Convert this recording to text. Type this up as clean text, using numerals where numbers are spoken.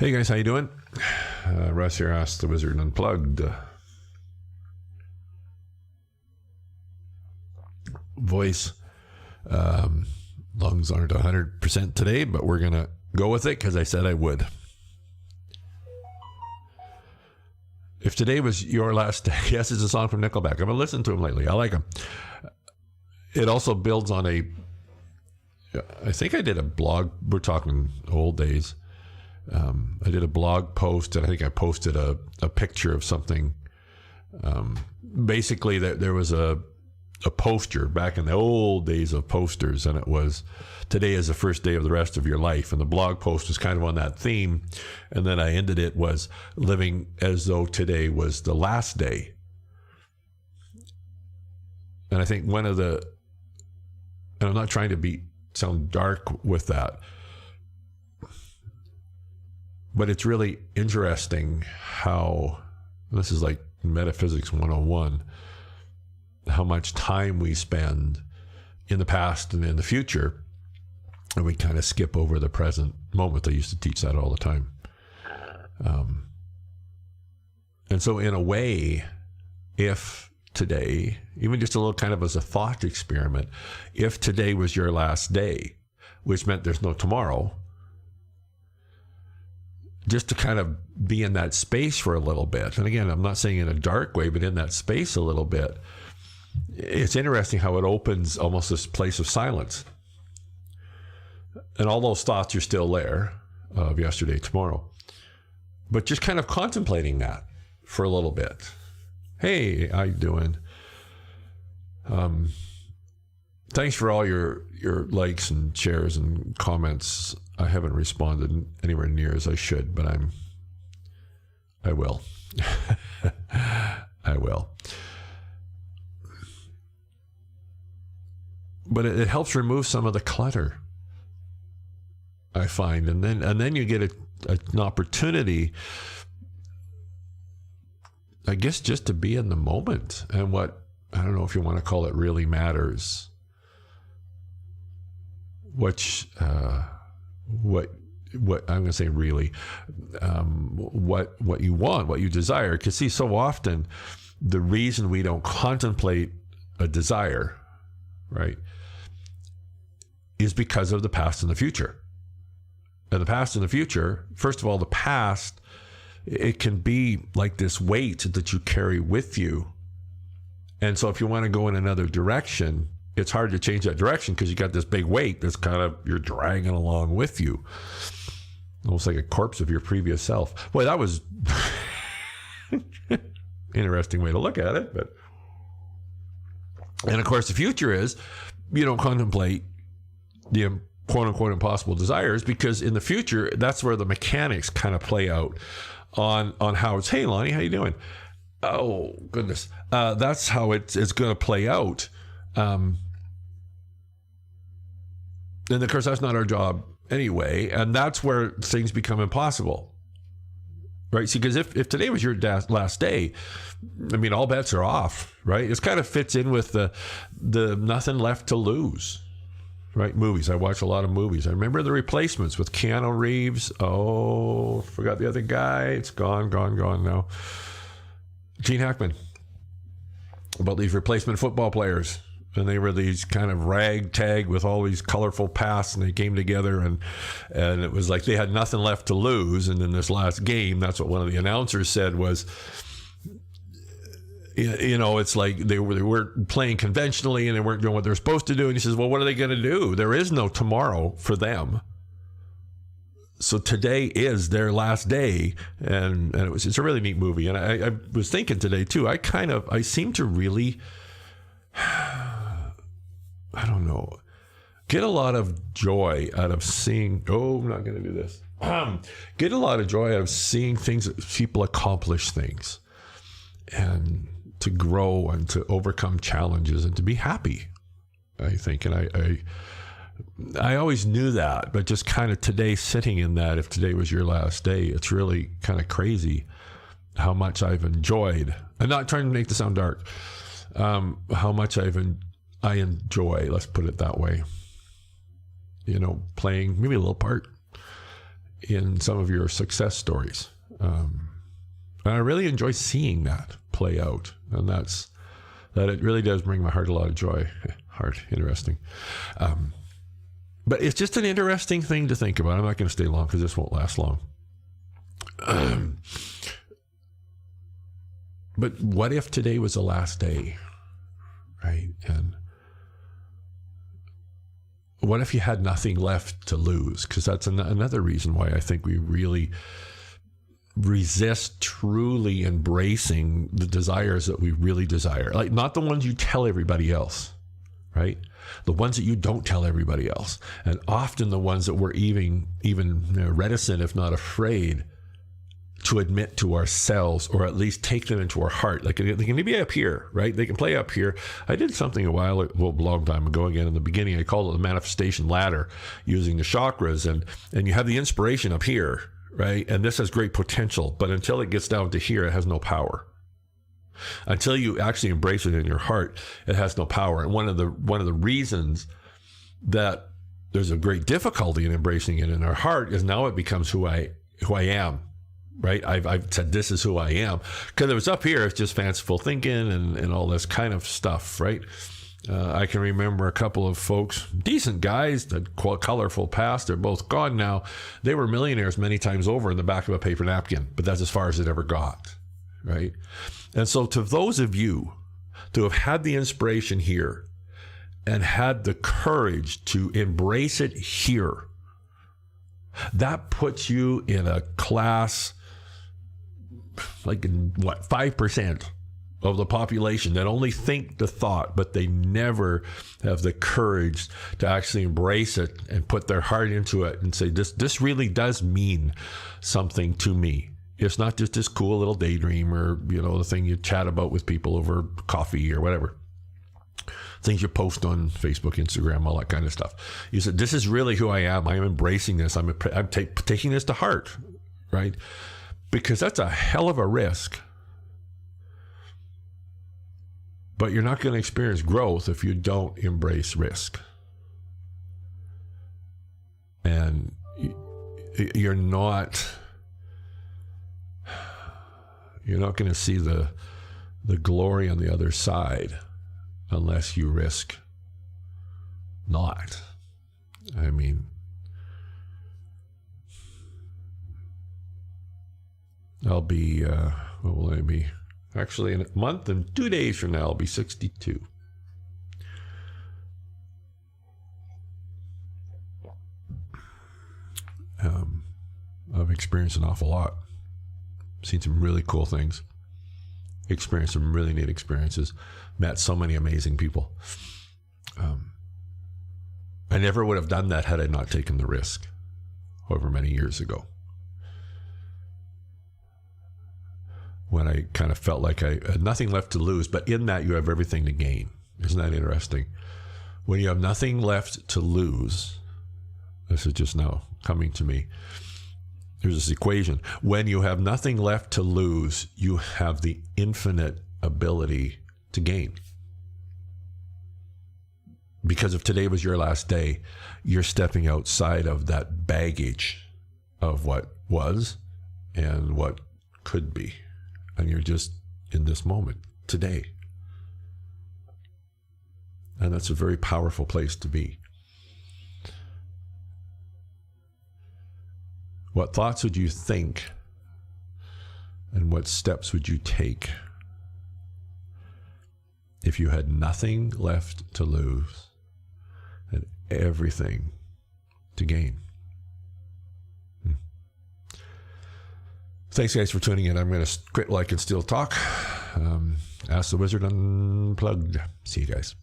Hey guys, how you doing? Russ here, Ask the Wizard Unplugged. Voice, lungs aren't 100% today, but we're going to go with it because I said I would. If today was your last day, yes, it's a song from Nickelback. I've been listening to them lately. I like them. It also builds on I think I did a blog. We're talking old days. I did a blog post, and I think I posted a picture of something. Basically, there was a poster back in the old days of posters, and it was, today is the first day of the rest of your life. And the blog post was kind of on that theme. And then I ended it was living as though today was the last day. And I think and I'm not trying to sound dark with that, but it's really interesting how, this is like metaphysics 101, how much time we spend in the past and in the future, and we kind of skip over the present moment. I used to teach that all the time. And so in a way, if today, even just a little kind of as a thought experiment, if today was your last day, which meant there's no tomorrow, just to kind of be in that space for a little bit. And again, I'm not saying in a dark way, but in that space a little bit. It's interesting how it opens almost this place of silence. And all those thoughts are still there of yesterday, tomorrow. But just kind of contemplating that for a little bit. Hey, how you doing? Thanks for all your likes and shares and comments. I haven't responded anywhere near as I should, but I will. I will. But it helps remove some of the clutter, I find, and then you get an opportunity, I guess, just to be in the moment, and what, I don't know if you want to call it, really matters. Which what I'm going to say really, what you want, what you desire. Because see, so often the reason we don't contemplate a desire, right, is because of the past and the future. And the past and the future, first of all, the past, it can be like this weight that you carry with you. And so if you want to go in another direction, it's hard to change that direction because you got this big weight that's kind of, you're dragging along with you. Almost like a corpse of your previous self. Boy, that was interesting way to look at it. But, and of course, the future is, you don't contemplate the quote unquote impossible desires, because in the future, that's where the mechanics kind of play out on how it's, hey, Lonnie, how you doing? Oh, goodness. That's how it's going to play out. And of course, that's not our job anyway. And that's where things become impossible, right? See, because if today was your last day, I mean, all bets are off, right? It kind of fits in with the nothing left to lose, right? Movies. I watch a lot of movies. I remember The Replacements with Keanu Reeves. Oh, forgot the other guy. It's gone now. Gene Hackman. About these replacement football players. And they were these kind of ragtag with all these colorful pasts, and they came together, and it was like they had nothing left to lose. And in this last game, that's what one of the announcers said was, you know, it's like they weren't playing conventionally and they weren't doing what they're supposed to do. And he says, well, what are they going to do? There is no tomorrow for them. So today is their last day. And it's a really neat movie. And I was thinking today too, I seem to really, I don't know, get a lot of joy out of seeing, I'm not going to do this. Get a lot of joy out of seeing things, people accomplish things, and to grow and to overcome challenges and to be happy, I think. And I always knew that, but just kind of today, sitting in that, if today was your last day, it's really kind of crazy how much I've enjoyed. I'm not trying to make this sound dark. How much I enjoy, let's put it that way, you know, playing maybe a little part in some of your success stories. And I really enjoy seeing that play out. And that it really does bring my heart a lot of joy. Interesting. But it's just an interesting thing to think about. I'm not going to stay long because this won't last long. But what if today was the last day, right? And what if you had nothing left to lose? Because that's another reason why I think we really resist truly embracing the desires that we really desire. Like, not the ones you tell everybody else, right? The ones that you don't tell everybody else. And often the ones that we're even reticent, if not afraid, to admit to ourselves, or at least take them into our heart. Like, they can be up here, right? They can play up here. I did something a long time ago. Again, in the beginning, I called it the manifestation ladder, using the chakras, and you have the inspiration up here, right? And this has great potential, but until it gets down to here, it has no power. Until you actually embrace it in your heart, it has no power. And one of the reasons that there's a great difficulty in embracing it in our heart is now it becomes who I am. Right? I've said this is who I am. Because if it's up here, it's just fanciful thinking and all this kind of stuff, right? I can remember a couple of folks, decent guys, that colorful past, they're both gone now. They were millionaires many times over in the back of a paper napkin, but that's as far as it ever got, right? And so to those of you to have had the inspiration here and had the courage to embrace it here, that puts you in a class, like 5% of the population that only think the thought, but they never have the courage to actually embrace it and put their heart into it and say, this really does mean something to me. It's not just this cool little daydream, or, the thing you chat about with people over coffee or whatever. Things you post on Facebook, Instagram, all that kind of stuff. You said, this is really who I am. I am embracing this. I'm taking this to heart, right? Because that's a hell of a risk. But you're not going to experience growth if you don't embrace risk. And you're not going to see the glory on the other side unless you risk not. I mean, I'll be, what will I be? Actually, in a month and 2 days from now, I'll be 62. I've experienced an awful lot. Seen some really cool things. Experienced some really neat experiences. Met so many amazing people. I never would have done that had I not taken the risk however many years ago, when I kind of felt like I had nothing left to lose, but in that you have everything to gain. Isn't that interesting? When you have nothing left to lose, this is just now coming to me. There's this equation. When you have nothing left to lose, you have the infinite ability to gain. Because if today was your last day, you're stepping outside of that baggage of what was and what could be. And you're just in this moment, today. And that's a very powerful place to be. What thoughts would you think, and what steps would you take if you had nothing left to lose and everything to gain? Thanks, guys, for tuning in. I'm going to quit like and still talk. Ask the Wizard Unplugged. See you guys.